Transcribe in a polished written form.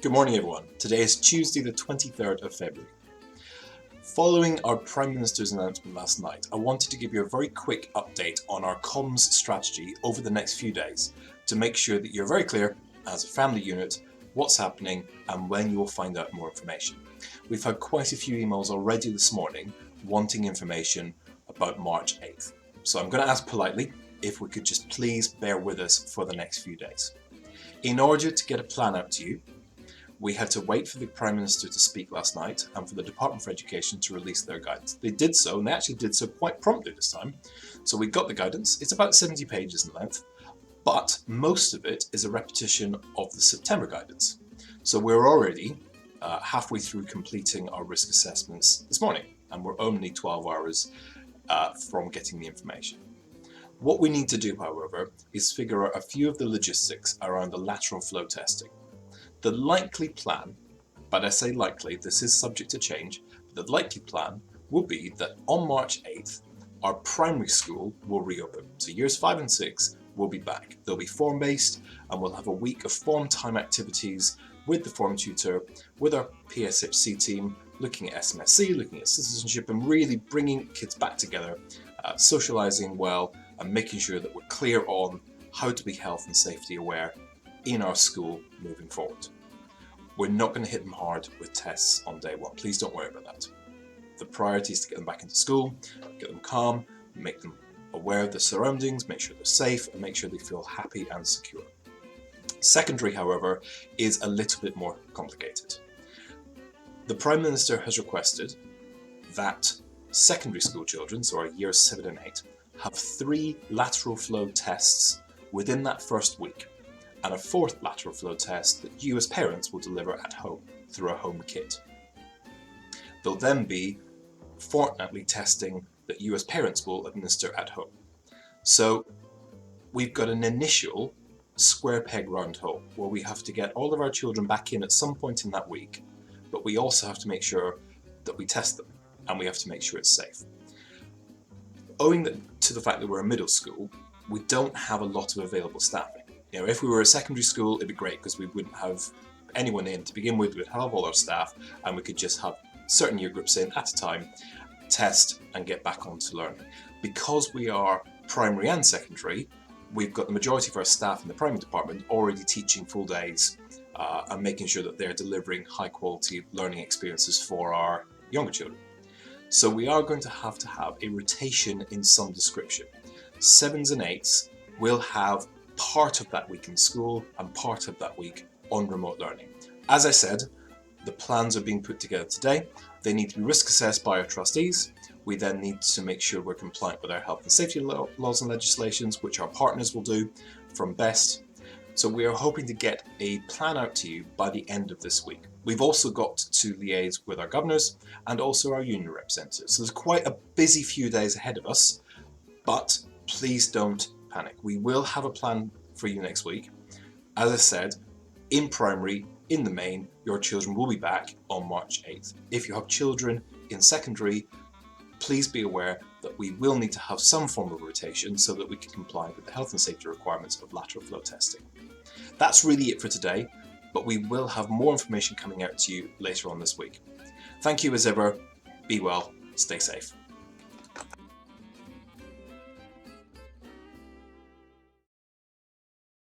Good morning, everyone. Today is Tuesday, the 23rd of February. Following our Prime Minister's announcement last night, I wanted to give you a very quick update on our comms strategy over the next few days to make sure that you're very clear as a family unit what's happening and when you will find out more information. We've had quite a few emails already this morning wanting information about March 8th. So I'm going to ask politely if we could just please bear with us for the next few days. In order to get a plan out to you, we had to wait for the Prime Minister to speak last night and for the Department for Education to release their guidance. They did so, and they actually did so quite promptly this time. So we got the guidance. It's about 70 pages in length, but most of it is a repetition of the September guidance. So we're already halfway through completing our risk assessments this morning, and we're only 12 hours from getting the information. What we need to do, however, is figure out a few of the logistics around the lateral flow testing. The likely plan, but I say likely, this is subject to change, but the likely plan will be that on March 8th, our primary school will reopen. So years 5 and 6 will be back. They'll be form-based, and we'll have a week of form time activities with the form tutor, with our PSHC team, looking at SMSC, looking at citizenship, and really bringing kids back together, socialising well, and making sure that we're clear on how to be health and safety aware in our school moving forward. We're not going to hit them hard with tests on day one. Please don't worry about that. The priority is to get them back into school, get them calm, make them aware of the surroundings, make sure they're safe, and make sure they feel happy and secure. Secondary, however, is a little bit more complicated. The Prime Minister has requested that secondary school children, so our years 7 and 8, have 3 lateral flow tests within that first week, and a 4th lateral flow test that you as parents will deliver at home through a home kit. There'll then be fortnightly testing that you as parents will administer at home. So we've got an initial square peg round hole where we have to get all of our children back in at some point in that week, but we also have to make sure that we test them and we have to make sure it's safe. Owing to the fact that we're a middle school, we don't have a lot of available staffing. You know, if we were a secondary school, it'd be great because we wouldn't have anyone in to begin with. We'd have all our staff and we could just have certain year groups in at a time, test and get back on to learning. Because we are primary and secondary, we've got the majority of our staff in the primary department already teaching full days and making sure that they're delivering high quality learning experiences for our younger children. So we are going to have a rotation in some description. 7s and 8s will have part of that week in school and part of that week on remote learning. As I said, the plans are being put together today. They need to be risk assessed by our trustees. We then need to make sure we're compliant with our health and safety laws and legislations, which our partners will do from BEST. So we are hoping to get a plan out to you by the end of this week. We've also got to liaise with our governors and also our union representatives. So there's quite a busy few days ahead of us, but please don't panic. We will have a plan for you next week. As I said, in primary, in the main, your children will be back on March 8th. If you have children in secondary, please be aware that we will need to have some form of rotation so that we can comply with the health and safety requirements of lateral flow testing. That's really it for today, but we will have more information coming out to you later on this week. Thank you as ever. Be well, stay safe.